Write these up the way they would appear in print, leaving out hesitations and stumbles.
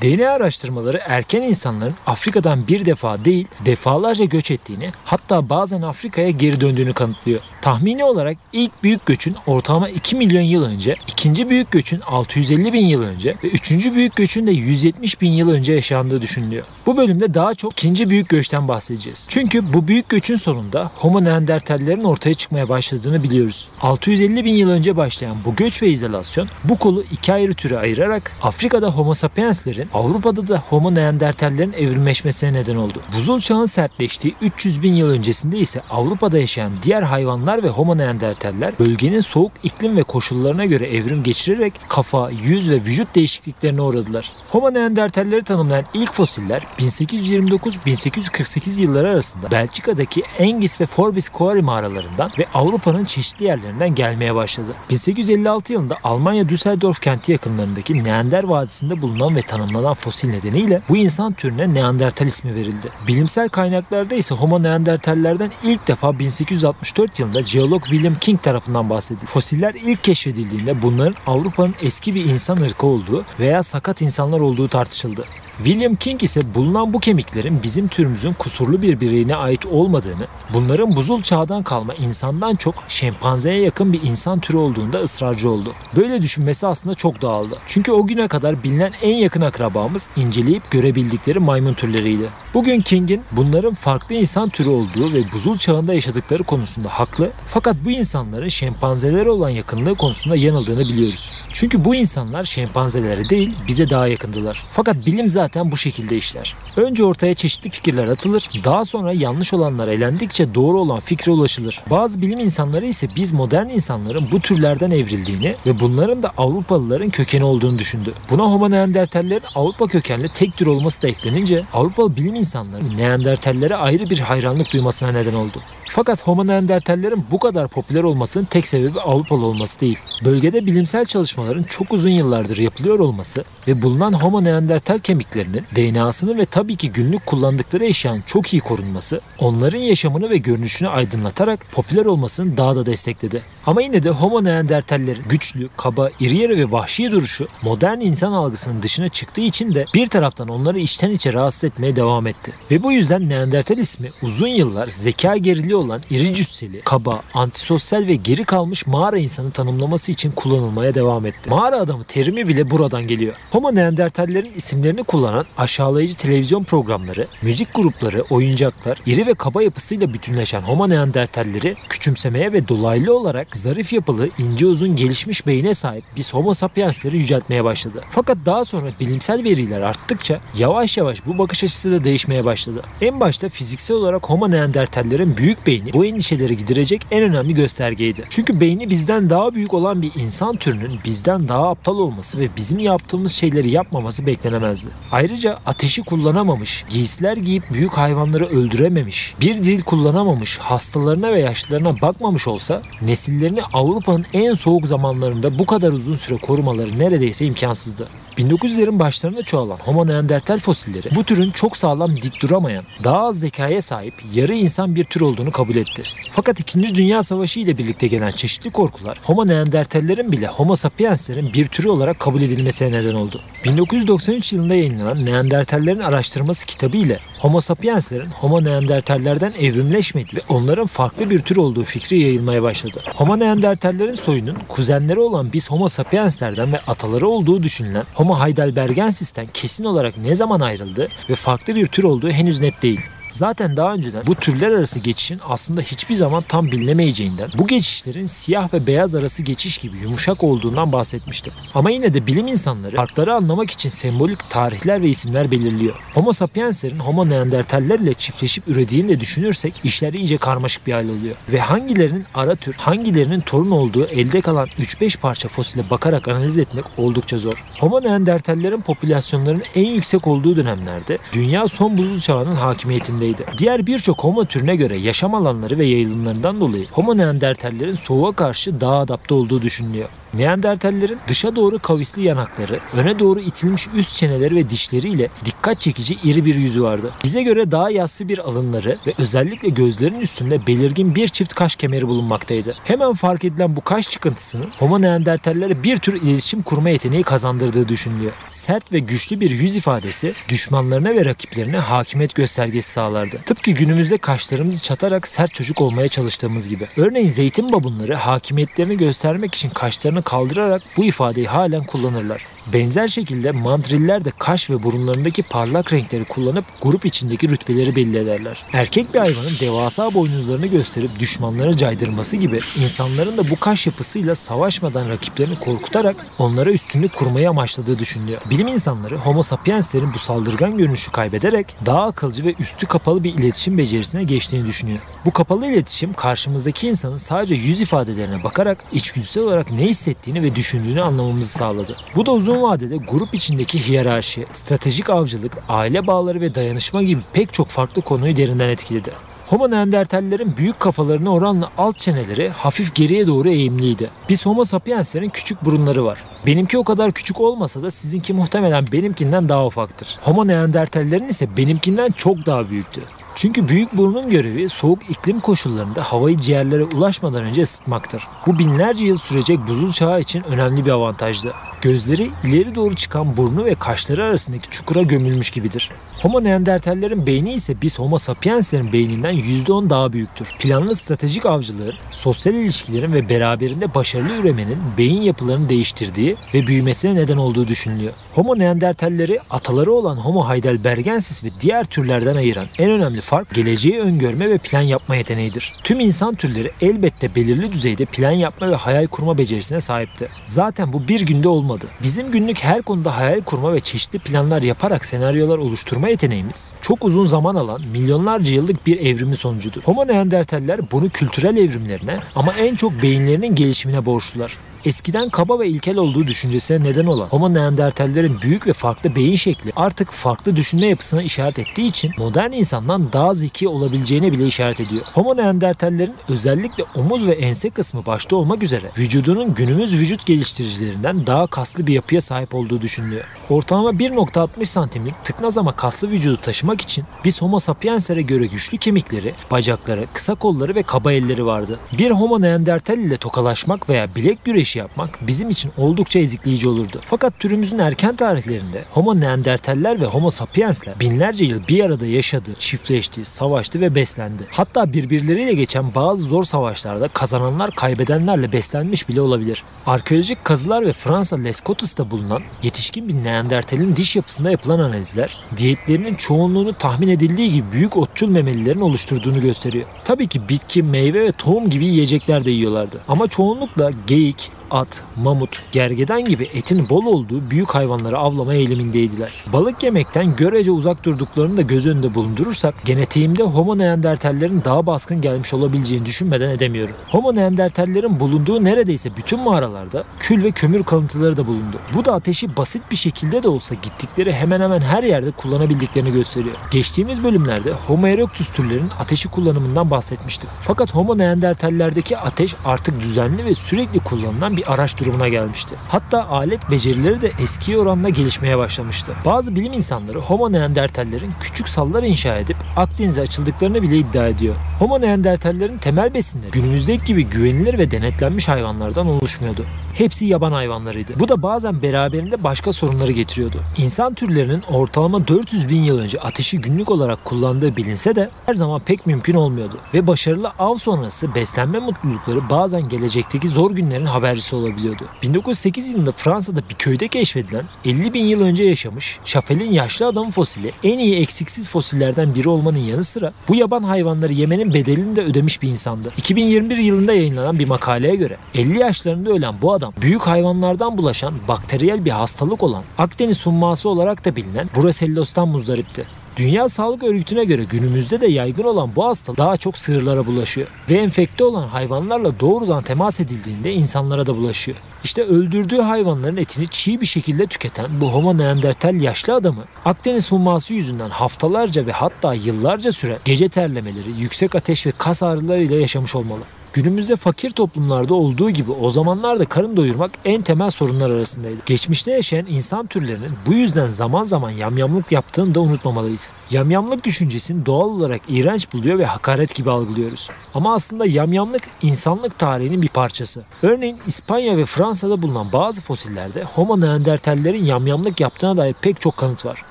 DNA araştırmaları erken insanların Afrika'dan bir defa değil defalarca göç ettiğini, hatta bazen Afrika'ya geri döndüğünü kanıtlıyor. Tahmini olarak ilk büyük göçün ortalama 2 milyon yıl önce, ikinci büyük göçün 650 bin yıl önce ve üçüncü büyük göçün de 170 bin yıl önce yaşandığı düşünülüyor. Bu bölümde daha çok ikinci büyük göçten bahsedeceğiz. Çünkü bu büyük göçün sonunda Homo neandertallerin ortaya çıkmaya başladığını biliyoruz. 650 bin yıl önce başlayan bu göç ve izolasyon bu kolu iki ayrı türe ayırarak Afrika'da Homo sapienslerin, Avrupa'da da Homo neandertallerin evrimleşmesine neden oldu. Buzul çağın sertleştiği 300 bin yıl öncesinde ise Avrupa'da yaşayan diğer hayvanlar ve Homo neandertaller bölgenin soğuk iklim ve koşullarına göre evrim geçirerek kafa, yüz ve vücut değişikliklerine uğradılar. Homo neandertalleri tanımlayan ilk fosiller 1829-1848 yılları arasında Belçika'daki Engis ve Forbis Quarry mağaralarından ve Avrupa'nın çeşitli yerlerinden gelmeye başladı. 1856 yılında Almanya Düsseldorf kenti yakınlarındaki Neander Vadisi'nde bulunan ve tanımlanan fosil nedeniyle bu insan türüne Neandertal ismi verildi. Bilimsel kaynaklarda ise Homo neandertallerden ilk defa 1864 yılında jeolog William King tarafından bahsedildi. Fosiller ilk keşfedildiğinde bunların Avrupa'nın eski bir insan ırkı olduğu veya sakat insanlar olduğu tartışıldı. William King ise bulunan bu kemiklerin bizim türümüzün kusurlu bir bireyine ait olmadığını, bunların buzul çağdan kalma insandan çok şempanzeye yakın bir insan türü olduğunda ısrarcı oldu. Böyle düşünmesi aslında çok doğaldı. Çünkü o güne kadar bilinen en yakın akrabamız inceleyip görebildikleri maymun türleriydi. Bugün King'in bunların farklı insan türü olduğu ve buzul çağında yaşadıkları konusunda haklı, fakat bu insanların şempanzelere olan yakınlığı konusunda yanıldığını biliyoruz. Çünkü bu insanlar şempanzelere değil bize daha yakındılar. Fakat bilim zaten bu şekilde işler. Önce ortaya çeşitli fikirler atılır, daha sonra yanlış olanlar elendikçe doğru olan fikre ulaşılır. Bazı bilim insanları ise biz modern insanların bu türlerden evrildiğini ve bunların da Avrupalıların kökeni olduğunu düşündü. Buna Homo neandertallerin Avrupa kökenli tek tür olması da eklenince Avrupalı bilim insanları Neandertallere ayrı bir hayranlık duymasına neden oldu. Fakat Homo neandertallerin bu kadar popüler olmasının tek sebebi Avrupalı olması değil. Bölgede bilimsel çalışmaların çok uzun yıllardır yapılıyor olması ve bulunan Homo neandertal kemiklerinin DNA'sını ve tabii ki günlük kullandıkları eşyanın çok iyi korunması, onların yaşamını ve görünüşünü aydınlatarak popüler olmasını daha da destekledi. Ama yine de Homo neandertallerin güçlü, kaba, iri yarı ve vahşi duruşu modern insan algısının dışına çıktığı için de bir taraftan onları içten içe rahatsız etmeye devam etti. Ve bu yüzden Neandertal ismi uzun yıllar zeka geriliği olan iri cüsseli, kaba, antisosyal ve geri kalmış mağara insanı tanımlaması için kullanılmaya devam etti. Mağara adamı terimi bile buradan geliyor. Homo neandertallerin isimlerini kullanan aşağılayıcı televizyon programları, müzik grupları, oyuncaklar, iri ve kaba yapısıyla bütünleşen Homo neandertalleri küçümsemeye ve dolaylı olarak zarif yapılı, ince uzun gelişmiş beyine sahip biz Homo sapiensleri yüceltmeye başladı. Fakat daha sonra bilimsel veriler arttıkça yavaş yavaş bu bakış açısı da değişmeye başladı. En başta fiziksel olarak Homo neandertallerin büyük beyni bu endişeleri giderecek en önemli göstergeydi. Çünkü beyni bizden daha büyük olan bir insan türünün bizden daha aptal olması ve bizim yaptığımız şeyleri yapmaması beklenemezdi. Ayrıca ateşi kullanamamış, giysiler giyip büyük hayvanları öldürememiş, bir dil kullanamamış, hastalarına ve yaşlılarına bakmamış olsa nesillerini Avrupa'nın en soğuk zamanlarında bu kadar uzun süre korumaları neredeyse imkansızdı. 1900'lerin başlarında çoğalan Homo neandertal fosilleri bu türün çok sağlam dik duramayan, daha az zekaya sahip yarı insan bir tür olduğunu kabul etti. Fakat 2. Dünya Savaşı ile birlikte gelen çeşitli korkular Homo neandertallerin bile Homo sapienslerin bir türü olarak kabul edilmesine neden oldu. 1993 yılında yayınlanan Neandertallerin Araştırması kitabı ile Homo sapienslerin Homo neandertallerden evrimleşmediği ve onların farklı bir tür olduğu fikri yayılmaya başladı. Homo neandertallerin soyunun kuzenleri olan biz Homo sapienslerden ve ataları olduğu düşünülen Homo heidelbergensis'ten kesin olarak ne zaman ayrıldığı ve farklı bir tür olduğu henüz net değil. Zaten daha önceden bu türler arası geçişin aslında hiçbir zaman tam bilinemeyeceğinden, bu geçişlerin siyah ve beyaz arası geçiş gibi yumuşak olduğundan bahsetmiştim. Ama yine de bilim insanları farkları anlamak için sembolik tarihler ve isimler belirliyor. Homo sapienslerin Homo neandertaller ile çiftleşip ürediğini de düşünürsek işler iyice karmaşık bir hal oluyor. Ve hangilerinin ara tür, hangilerinin torun olduğu elde kalan 3-5 parça fosile bakarak analiz etmek oldukça zor. Homo neandertallerin popülasyonlarının en yüksek olduğu dönemlerde dünya son buzul çağının hakimiyetinde. Diğer birçok Homo türüne göre yaşam alanları ve yayılımlarından dolayı Homo neandertallerin soğuğa karşı daha adapte olduğu düşünülüyor. Neandertallerin dışa doğru kavisli yanakları, öne doğru itilmiş üst çeneleri ve dişleriyle dikkat çekici iri bir yüzü vardı. Bize göre daha yassı bir alınları ve özellikle gözlerin üstünde belirgin bir çift kaş kemeri bulunmaktaydı. Hemen fark edilen bu kaş çıkıntısının Homo neandertallere bir tür iletişim kurma yeteneği kazandırdığı düşünülüyor. Sert ve güçlü bir yüz ifadesi düşmanlarına ve rakiplerine hakimiyet göstergesi sağlardı. Tıpkı günümüzde kaşlarımızı çatarak sert çocuk olmaya çalıştığımız gibi. Örneğin zeytin babunları hakimiyetlerini göstermek için kaşlarını kaldırarak bu ifadeyi halen kullanırlar. Benzer şekilde mandriller de kaş ve burunlarındaki parlak renkleri kullanıp grup içindeki rütbeleri belli ederler. Erkek bir hayvanın devasa boynuzlarını gösterip düşmanlarını caydırması gibi insanların da bu kaş yapısıyla savaşmadan rakiplerini korkutarak onlara üstünlük kurmayı amaçladığı düşünülüyor. Bilim insanları Homo sapienslerin bu saldırgan görünüşü kaybederek daha akılcı ve üstü kapalı bir iletişim becerisine geçtiğini düşünüyor. Bu kapalı iletişim karşımızdaki insanın sadece yüz ifadelerine bakarak içgüdüsel olarak ne hissettiğini ve düşündüğünü anlamamızı sağladı. Bu da uzun vadede grup içindeki hiyerarşi, stratejik avcılık, aile bağları ve dayanışma gibi pek çok farklı konuyu derinden etkiledi. Homo neandertallerin büyük kafalarına oranla alt çeneleri hafif geriye doğru eğimliydi. Biz Homo sapienslerin küçük burunları var. Benimki o kadar küçük olmasa da sizinki muhtemelen benimkinden daha ufaktır. Homo neandertallerin ise benimkinden çok daha büyüktü. Çünkü büyük burnun görevi soğuk iklim koşullarında havayı ciğerlere ulaşmadan önce ısıtmaktır. Bu binlerce yıl sürecek buzul çağı için önemli bir avantajdı. Gözleri ileri doğru çıkan burnu ve kaşları arasındaki çukura gömülmüş gibidir. Homo neandertallerin beyni ise biz Homo sapienslerin beyninden %10 daha büyüktür. Planlı stratejik avcılığın, sosyal ilişkilerin ve beraberinde başarılı üremenin beyin yapılarını değiştirdiği ve büyümesine neden olduğu düşünülüyor. Homo neandertalleri ataları olan Homo heidelbergensis ve diğer türlerden ayıran en önemli fark geleceği öngörme ve plan yapma yeteneğidir. Tüm insan türleri elbette belirli düzeyde plan yapma ve hayal kurma becerisine sahipti. Zaten bu bir günde olmadı. Bizim günlük her konuda hayal kurma ve çeşitli planlar yaparak senaryolar oluşturma yeteneğimiz çok uzun zaman alan milyonlarca yıllık bir evrimin sonucudur. Homo neandertaller bunu kültürel evrimlerine ama en çok beyinlerinin gelişimine borçlular. Eskiden kaba ve ilkel olduğu düşüncesine neden olan Homo neandertallerin büyük ve farklı beyin şekli artık farklı düşünme yapısına işaret ettiği için modern insandan daha zeki olabileceğine bile işaret ediyor. Homo neandertallerin özellikle omuz ve ense kısmı başta olmak üzere vücudunun günümüz vücut geliştiricilerinden daha kaslı bir yapıya sahip olduğu düşünülüyor. Ortalama 1,60 santimlik tıknaz ama kaslı vücudu taşımak için biz Homo sapienslere göre güçlü kemikleri, bacakları, kısa kolları ve kaba elleri vardı. Bir Homo neandertal ile tokalaşmak veya bilek güreşi yapmak bizim için oldukça ezikleyici olurdu. Fakat türümüzün erken tarihlerinde Homo neandertaller ve Homo sapiensler binlerce yıl bir arada yaşadı, çiftleşti, savaştı ve beslendi. Hatta birbirleriyle geçen bazı zor savaşlarda kazananlar kaybedenlerle beslenmiş bile olabilir. Arkeolojik kazılar ve Fransa Lescotes'ta bulunan yetişkin bir neandertalin diş yapısında yapılan analizler diyetlerinin çoğunluğunu tahmin edildiği gibi büyük otçul memelilerin oluşturduğunu gösteriyor. Tabii ki bitki, meyve ve tohum gibi yiyecekler de yiyorlardı. Ama çoğunlukla geyik, at, mamut, gergedan gibi etin bol olduğu büyük hayvanları avlama eğilimindeydiler. Balık yemekten görece uzak durduklarını da göz önünde bulundurursak genetiğimde Homo neandertallerin daha baskın gelmiş olabileceğini düşünmeden edemiyorum. Homo neandertallerin bulunduğu neredeyse bütün mağaralarda kül ve kömür kalıntıları da bulundu. Bu da ateşi basit bir şekilde de olsa gittikleri hemen hemen her yerde kullanabildiklerini gösteriyor. Geçtiğimiz bölümlerde Homo erectus türlerinin ateşi kullanımından bahsetmiştim. Fakat Homo neandertallerdeki ateş artık düzenli ve sürekli kullanılan bir araç durumuna gelmişti. Hatta alet becerileri de eskiye oranla gelişmeye başlamıştı. Bazı bilim insanları Homo neandertallerin küçük sallar inşa edip Akdeniz'e açıldıklarını bile iddia ediyor. Homo neandertallerin temel besinleri günümüzdeki gibi güvenilir ve denetlenmiş hayvanlardan oluşmuyordu. Hepsi yaban hayvanlarıydı. Bu da bazen beraberinde başka sorunları getiriyordu. İnsan türlerinin ortalama 400 bin yıl önce ateşi günlük olarak kullandığı bilinse de her zaman pek mümkün olmuyordu. Ve başarılı av sonrası beslenme mutlulukları bazen gelecekteki zor günlerin habercisi olabiliyordu. 1908 yılında Fransa'da bir köyde keşfedilen 50 bin yıl önce yaşamış Schaffel'in yaşlı adam fosili en iyi eksiksiz fosillerden biri olmanın yanı sıra bu yaban hayvanları yemenin bedelini de ödemiş bir insandı. 2021 yılında yayınlanan bir makaleye göre 50 yaşlarında ölen bu adam büyük hayvanlardan bulaşan bakteriyel bir hastalık olan Akdeniz humması olarak da bilinen Brucellos'tan muzdaripti. Dünya Sağlık Örgütü'ne göre günümüzde de yaygın olan bu hastalık daha çok sığırlara bulaşıyor. Ve enfekte olan hayvanlarla doğrudan temas edildiğinde insanlara da bulaşıyor. İşte öldürdüğü hayvanların etini çiğ bir şekilde tüketen bu Homo neandertal yaşlı adamı Akdeniz humması yüzünden haftalarca ve hatta yıllarca süren gece terlemeleri, yüksek ateş ve kas ağrılarıyla yaşamış olmalı. Günümüzde fakir toplumlarda olduğu gibi o zamanlarda karın doyurmak en temel sorunlar arasındaydı. Geçmişte yaşayan insan türlerinin bu yüzden zaman zaman yamyamlık yaptığını da unutmamalıyız. Yamyamlık düşüncesini doğal olarak iğrenç buluyor ve hakaret gibi algılıyoruz. Ama aslında yamyamlık insanlık tarihinin bir parçası. Örneğin İspanya ve Fransa'da bulunan bazı fosillerde Homo neandertallerin yamyamlık yaptığına dair pek çok kanıt var.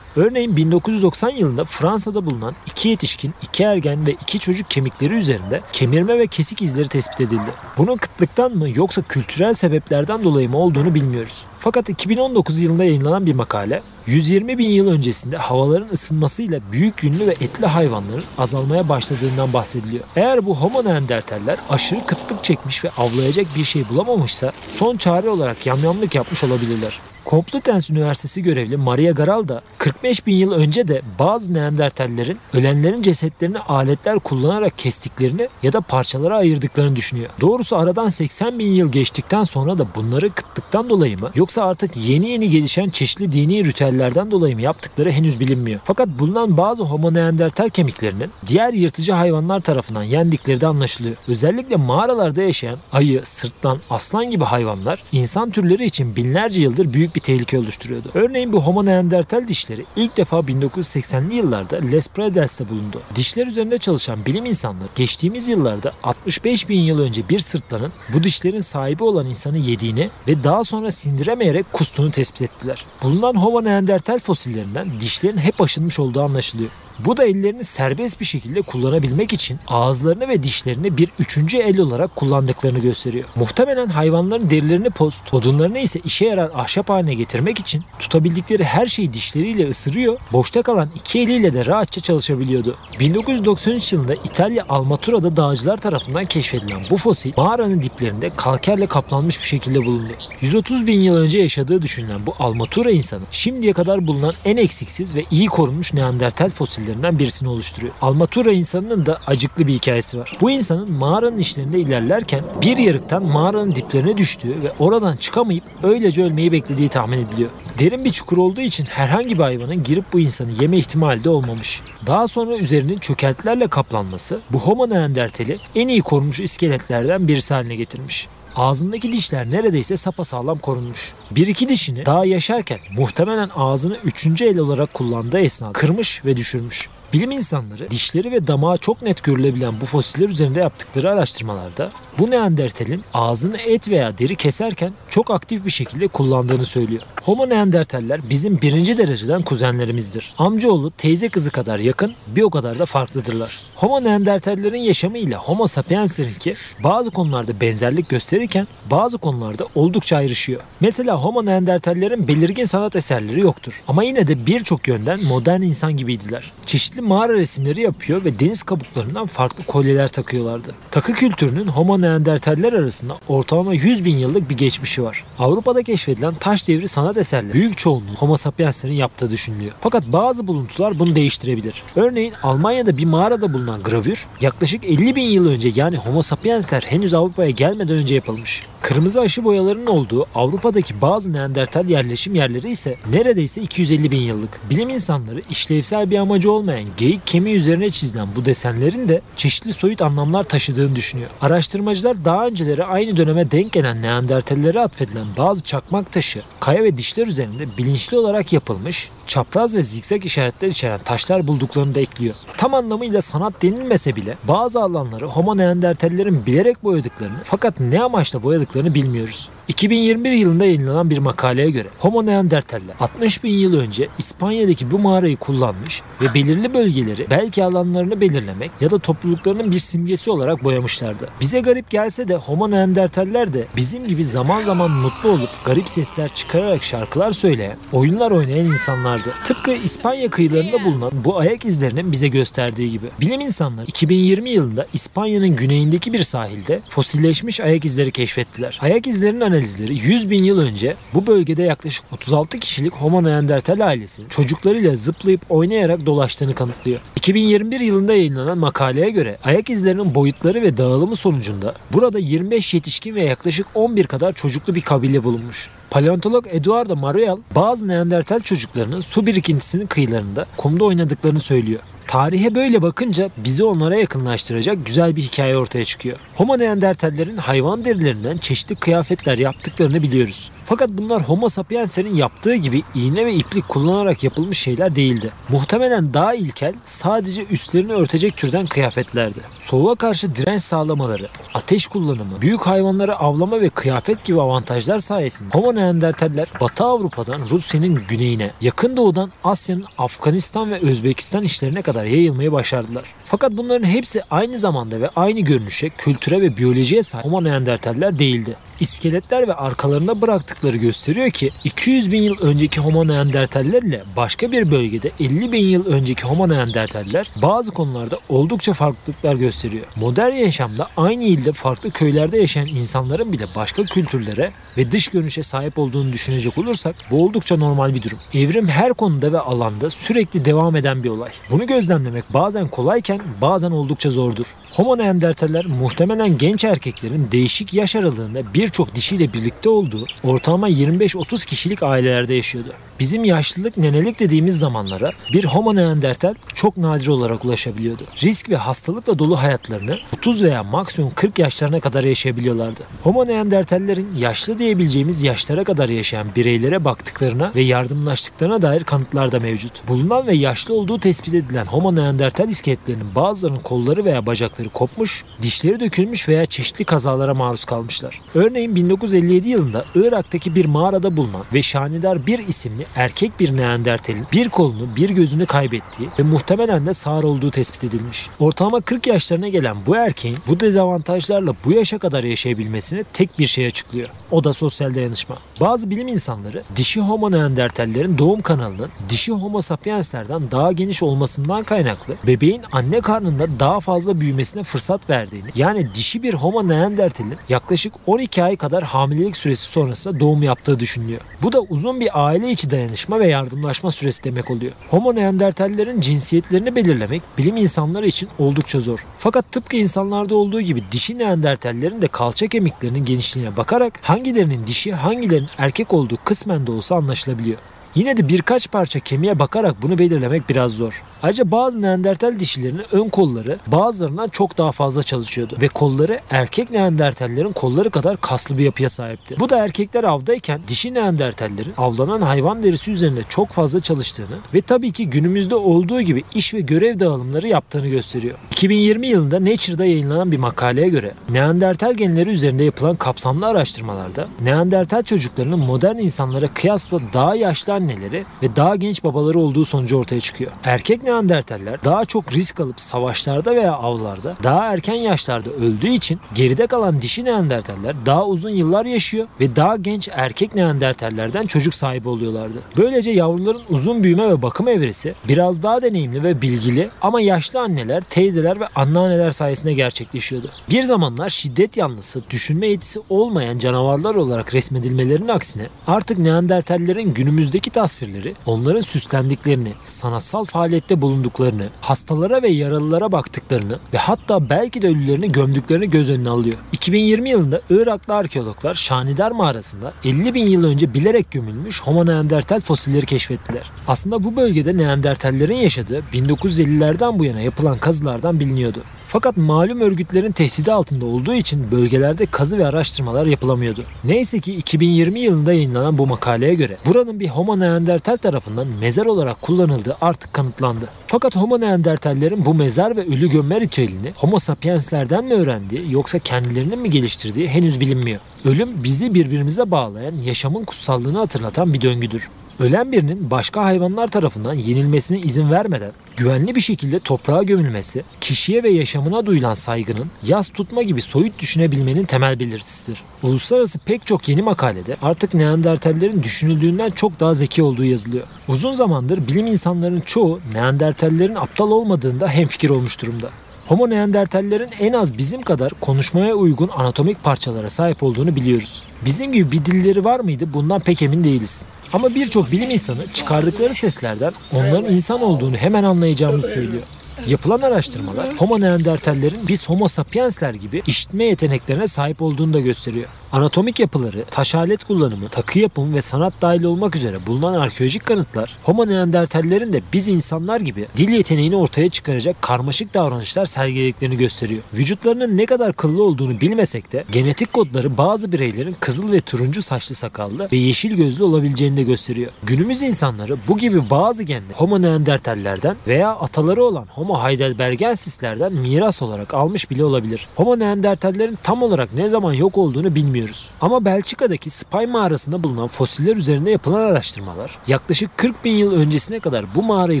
Örneğin 1990 yılında Fransa'da bulunan 2 yetişkin, 2 ergen ve 2 çocuk kemikleri üzerinde kemirme ve kesik izleri tespit edildi. Bunun kıtlıktan mı yoksa kültürel sebeplerden dolayı mı olduğunu bilmiyoruz. Fakat 2019 yılında yayınlanan bir makale, 120 bin yıl öncesinde havaların ısınmasıyla büyük yünlü ve etli hayvanların azalmaya başladığından bahsediliyor. Eğer bu Homo neandertaller aşırı kıtlık çekmiş ve avlayacak bir şey bulamamışsa son çare olarak yamyamlık yapmış olabilirler. Complutense Üniversitesi görevli Maria Garal da 45 bin yıl önce de bazı neandertallerin ölenlerin cesetlerini aletler kullanarak kestiklerini ya da parçalara ayırdıklarını düşünüyor. Doğrusu aradan 80 bin yıl geçtikten sonra da bunları kıtlıktan dolayı mı yoksa artık yeni gelişen çeşitli dini ritüellerden dolayı mı yaptıkları henüz bilinmiyor. Fakat bulunan bazı Homo neandertal kemiklerinin diğer yırtıcı hayvanlar tarafından yendikleri de anlaşılıyor. Özellikle mağaralarda yaşayan ayı, sırtlan, aslan gibi hayvanlar insan türleri için binlerce yıldır büyük bir tehlike oluşturuyordu. Örneğin bu Homo neandertal dişleri ilk defa 1980'li yıllarda Les Pradels'te bulundu. Dişler üzerinde çalışan bilim insanları geçtiğimiz yıllarda 65 bin yıl önce bir sırtlanın bu dişlerin sahibi olan insanı yediğini ve daha sonra sindiremeyerek kustuğunu tespit ettiler. Bulunan Homo neandertal fosillerinden dişlerin hep aşınmış olduğu anlaşılıyor. Bu da ellerini serbest bir şekilde kullanabilmek için ağızlarını ve dişlerini bir üçüncü el olarak kullandıklarını gösteriyor. Muhtemelen hayvanların derilerini post, odunlarını ise işe yarar ahşap haline getirmek için tutabildikleri her şeyi dişleriyle ısırıyor, boşta kalan iki eliyle de rahatça çalışabiliyordu. 1993 yılında İtalya Almatura'da dağcılar tarafından keşfedilen bu fosil mağaranın diplerinde kalkerle kaplanmış bir şekilde bulundu. 130 bin yıl önce yaşadığı düşünülen bu Almatura insanı şimdiye kadar bulunan en eksiksiz ve iyi korunmuş neandertal fosil birisini oluşturuyor. Almatura insanının da acıklı bir hikayesi var. Bu insanın mağaranın içlerinde ilerlerken bir yarıktan mağaranın diplerine düştüğü ve oradan çıkamayıp öylece ölmeyi beklediği tahmin ediliyor. Derin bir çukur olduğu için herhangi bir hayvanın girip bu insanı yeme ihtimali de olmamış. Daha sonra üzerinin çökeltilerle kaplanması bu Homo neandertali en iyi korunmuş iskeletlerden birisi haline getirmiş. Ağzındaki dişler neredeyse sapasağlam korunmuş. Bir iki dişini daha yaşarken muhtemelen ağzını üçüncü el olarak kullandığı esnada kırmış ve düşürmüş. Bilim insanları dişleri ve damağı çok net görülebilen bu fosiller üzerinde yaptıkları araştırmalarda bu neandertalin ağzını et veya deri keserken çok aktif bir şekilde kullandığını söylüyor. Homo neandertaller bizim birinci dereceden kuzenlerimizdir. Amcaoğlu teyze kızı kadar yakın, bir o kadar da farklıdırlar. Homo neandertallerin yaşamı ile Homo sapienslerinki bazı konularda benzerlik gösterirken bazı konularda oldukça ayrışıyor. Mesela Homo neandertallerin belirgin sanat eserleri yoktur. Ama yine de birçok yönden modern insan gibiydiler. Çeşitli mağara resimleri yapıyor ve deniz kabuklarından farklı kolyeler takıyorlardı. Takı kültürünün Homo neandertaller arasında ortalama 100 bin yıllık bir geçmişi var. Avrupa'da keşfedilen taş devri sanat eserleri büyük çoğunluğu Homo sapienslerin yaptığı düşünülüyor. Fakat bazı buluntular bunu değiştirebilir. Örneğin Almanya'da bir mağarada bulunan gravür yaklaşık 50 bin yıl önce yani Homo sapiensler henüz Avrupa'ya gelmeden önce yapılmış. Kırmızı aşı boyalarının olduğu Avrupa'daki bazı neandertal yerleşim yerleri ise neredeyse 250 bin yıllık. Bilim insanları işlevsel bir amacı olmayan geyik kemiği üzerine çizilen bu desenlerin de çeşitli soyut anlamlar taşıdığını düşünüyor. Araştırmacılar daha önceleri aynı döneme denk gelen neandertallere atfedilen bazı çakmak taşı, kaya ve dişler üzerinde bilinçli olarak yapılmış, çapraz ve zikzak işaretler içeren taşlar bulduklarını da ekliyor. Tam anlamıyla sanat denilmese bile bazı alanları Homo neandertallerin bilerek boyadıklarını fakat ne amaçla boyadıklarını bilmiyoruz. 2021 yılında yayınlanan bir makaleye göre Homo neandertaller 60 bin yıl önce İspanya'daki bu mağarayı kullanmış ve belirli bölgeleri belki alanlarını belirlemek ya da topluluklarının bir simgesi olarak boyamışlardı. Bize garip gelse de Homo neandertaller de bizim gibi zaman zaman mutlu olup garip sesler çıkararak şarkılar söyleyen, oyunlar oynayan insanlardı. Tıpkı İspanya kıyılarında bulunan bu ayak izlerinin bize gösterdiği gibi. Bilim insanları 2020 yılında İspanya'nın güneyindeki bir sahilde fosilleşmiş ayak izleri keşfettiler. Ayak izlerinin analizleri 100 bin yıl önce bu bölgede yaklaşık 36 kişilik Homo neandertal ailesinin çocuklarıyla zıplayıp oynayarak dolaştığını kanıtlıyor. 2021 yılında yayınlanan makaleye göre ayak izlerinin boyutları ve dağılımı sonucunda burada 25 yetişkin ve yaklaşık 11 kadar çocuklu bir kabile bulunmuş. Paleontolog Eduardo Maruel bazı neandertal çocuklarının su birikintisinin kıyılarında kumda oynadıklarını söylüyor. Tarihe böyle bakınca bizi onlara yakınlaştıracak güzel bir hikaye ortaya çıkıyor. Homo neandertallerin hayvan derilerinden çeşitli kıyafetler yaptıklarını biliyoruz. Fakat bunlar Homo sapiens'lerin yaptığı gibi iğne ve iplik kullanarak yapılmış şeyler değildi. Muhtemelen daha ilkel, sadece üstlerini örtecek türden kıyafetlerdi. Soğuğa karşı direnç sağlamaları, ateş kullanımı, büyük hayvanları avlama ve kıyafet gibi avantajlar sayesinde Homo neandertaller Batı Avrupa'dan Rusya'nın güneyine, Yakın Doğu'dan Asya'nın Afganistan ve Özbekistan işlerine kadar yayılmayı başardılar. Fakat bunların hepsi aynı zamanda ve aynı görünüşe, kültüre ve biyolojiye sahip Homo neandertaller değildi. İskeletler ve arkalarında bıraktıkları gösteriyor ki 200 bin yıl önceki Homo neandertaller ile başka bir bölgede 50 bin yıl önceki Homo neandertaller bazı konularda oldukça farklılıklar gösteriyor. Modern yaşamda aynı ilde farklı köylerde yaşayan insanların bile başka kültürlere ve dış görünüşe sahip olduğunu düşünecek olursak bu oldukça normal bir durum. Evrim her konuda ve alanda sürekli devam eden bir olay. Bunu gözlemlemek bazen kolayken bazen oldukça zordur. Homo neandertaller muhtemelen genç erkeklerin değişik yaş aralığında birçok dişiyle birlikte olduğu ortalama 25-30 kişilik ailelerde yaşıyordu. Bizim yaşlılık, nenelik dediğimiz zamanlara bir Homo neandertal çok nadir olarak ulaşabiliyordu. Risk ve hastalıkla dolu hayatlarını 30 veya maksimum 40 yaşlarına kadar yaşayabiliyorlardı. Homo neandertallerin yaşlı diyebileceğimiz yaşlara kadar yaşayan bireylere baktıklarına ve yardımlaştıklarına dair kanıtlar da mevcut. Bulunan ve yaşlı olduğu tespit edilen Homo neandertal iskeletlerinin bazılarının kolları veya bacakları kopmuş, dişleri dökülmüş veya çeşitli kazalara maruz kalmışlar. Örneğin 1957 yılında Irak'taki bir mağarada bulunan ve Şanidar 1 isimli erkek bir neandertalin bir kolunu bir gözünü kaybettiği ve muhtemelen de sağır olduğu tespit edilmiş. Ortalama 40 yaşlarına gelen bu erkeğin bu dezavantajlarla bu yaşa kadar yaşayabilmesini tek bir şey açıklıyor. O da sosyal dayanışma. Bazı bilim insanları dişi Homo neandertallerin doğum kanalının dişi Homo sapienslerden daha geniş olmasından kaynaklı bebeğin anne karnında daha fazla büyümesine fırsat verdiğini, yani dişi bir Homo neandertalin yaklaşık 12 ay kadar hamilelik süresi sonrasında doğum yaptığı düşünülüyor. Bu da uzun bir aile içi dayanışma ve yardımlaşma süresi demek oluyor. Homo neandertallerin cinsiyetlerini belirlemek bilim insanları için oldukça zor. Fakat tıpkı insanlarda olduğu gibi dişi neandertallerin de kalça kemiklerinin genişliğine bakarak hangilerinin dişi, hangilerinin erkek olduğu kısmen de olsa anlaşılabiliyor. Yine de birkaç parça kemiğe bakarak bunu belirlemek biraz zor. Ayrıca bazı neandertal dişilerinin ön kolları bazılarından çok daha fazla çalışıyordu ve kolları erkek neandertallerin kolları kadar kaslı bir yapıya sahipti. Bu da erkekler avdayken dişi neandertallerin avlanan hayvan derisi üzerinde çok fazla çalıştığını ve tabii ki günümüzde olduğu gibi iş ve görev dağılımları yaptığını gösteriyor. 2020 yılında Nature'da yayınlanan bir makaleye göre neandertal genleri üzerinde yapılan kapsamlı araştırmalarda neandertal çocuklarının modern insanlara kıyasla daha yaşlı anneleri ve daha genç babaları olduğu sonucu ortaya çıkıyor. Erkek neandertaller daha çok risk alıp savaşlarda veya avlarda daha erken yaşlarda öldüğü için geride kalan dişi neandertaller daha uzun yıllar yaşıyor ve daha genç erkek neandertallerden çocuk sahibi oluyorlardı. Böylece yavruların uzun büyüme ve bakım evresi biraz daha deneyimli ve bilgili ama yaşlı anneler, teyzeler ve anneanneler sayesinde gerçekleşiyordu. Bir zamanlar şiddet yanlısı, düşünme yetisi olmayan canavarlar olarak resmedilmelerinin aksine artık neandertallerin günümüzdeki tasvirleri onların süslendiklerini, sanatsal faaliyette bulunduklarını, hastalara ve yaralılara baktıklarını ve hatta belki de ölülerini gömdüklerini göz önüne alıyor. 2020 yılında Iraklı arkeologlar Şanidar mağarasında 50 bin yıl önce bilerek gömülmüş Homo neandertal fosilleri keşfettiler. Aslında bu bölgede neandertallerin yaşadığı 1950'lerden bu yana yapılan kazılardan biliniyordu. Fakat malum örgütlerin tehdidi altında olduğu için bölgelerde kazı ve araştırmalar yapılamıyordu. Neyse ki 2020 yılında yayınlanan bu makaleye göre buranın bir Homo neandertal tarafından mezar olarak kullanıldığı artık kanıtlandı. Fakat Homo neandertallerin bu mezar ve ölü gömme ritüelini Homo sapienslerden mi öğrendiği yoksa kendilerinin mi geliştirdiği henüz bilinmiyor. Ölüm bizi birbirimize bağlayan, yaşamın kutsallığını hatırlatan bir döngüdür. Ölen birinin başka hayvanlar tarafından yenilmesine izin vermeden güvenli bir şekilde toprağa gömülmesi, kişiye ve yaşamına duyulan saygının yas tutma gibi soyut düşünebilmenin temel belirtisidir. Uluslararası pek çok yeni makalede artık neandertallerin düşünüldüğünden çok daha zeki olduğu yazılıyor. Uzun zamandır bilim insanlarının çoğu neandertallerin aptal olmadığında hemfikir olmuş durumda. Homo neandertallerin en az bizim kadar konuşmaya uygun anatomik parçalara sahip olduğunu biliyoruz. Bizim gibi bir dilleri var mıydı bundan pek emin değiliz. Ama birçok bilim insanı çıkardıkları seslerden onların insan olduğunu hemen anlayacağımızı söylüyor. Yapılan araştırmalar Homo neandertallerin biz Homo sapiensler gibi işitme yeteneklerine sahip olduğunu da gösteriyor. Anatomik yapıları, taş alet kullanımı, takı yapımı ve sanat dahil olmak üzere bulunan arkeolojik kanıtlar Homo neandertallerin de biz insanlar gibi dil yeteneğini ortaya çıkaracak karmaşık davranışlar sergilediklerini gösteriyor. Vücutlarının ne kadar kıllı olduğunu bilmesek de genetik kodları bazı bireylerin kızıl ve turuncu saçlı sakallı ve yeşil gözlü olabileceğini de gösteriyor. Günümüz insanları bu gibi bazı genleri Homo neandertallerden veya ataları olan Homo heidelbergensislerden miras olarak almış bile olabilir. Homo neandertallerin tam olarak ne zaman yok olduğunu bilmiyoruz. Ama Belçika'daki Spy mağarasında bulunan fosiller üzerinde yapılan araştırmalar yaklaşık 40 bin yıl öncesine kadar bu mağarayı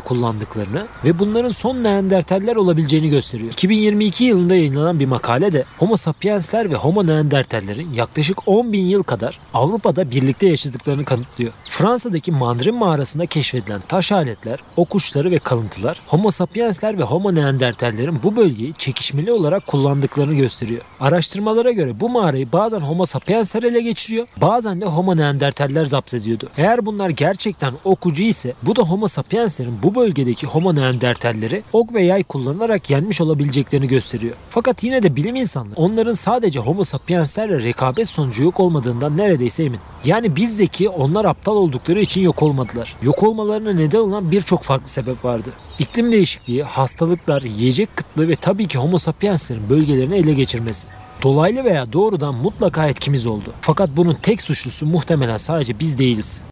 kullandıklarını ve bunların son neandertaller olabileceğini gösteriyor. 2022 yılında yayınlanan bir makalede Homo sapiensler ve Homo neandertallerin yaklaşık 10 bin yıl kadar Avrupa'da birlikte yaşadıklarını kanıtlıyor. Fransa'daki Mandrin mağarasında keşfedilen taş aletler, ok uçları ve kalıntılar Homo sapiensler ve Homo neandertallerin bu bölgeyi çekişmeli olarak kullandıklarını gösteriyor. Araştırmalara göre bu mağarayı bazen Homo sapiensler ele geçiriyor, bazen de Homo neandertaller zapt ediyordu. Eğer bunlar gerçekten ok ucu ise bu da Homo sapienslerin bu bölgedeki Homo neandertalleri ok ve yay kullanarak yenmiş olabileceklerini gösteriyor. Fakat yine de bilim insanları onların sadece Homo sapienslerle rekabet sonucu yok olmadığından neredeyse emin. Yani biz zeki, onlar aptal oldukları için yok olmadılar. Yok olmalarına neden olan birçok farklı sebep vardı. İklim değişikliği, hastalıklar, yiyecek kıtlığı ve tabii ki Homo sapienslerin bölgelerini ele geçirmesi. Dolaylı veya doğrudan mutlaka etkimiz oldu. Fakat bunun tek suçlusu muhtemelen sadece biz değiliz.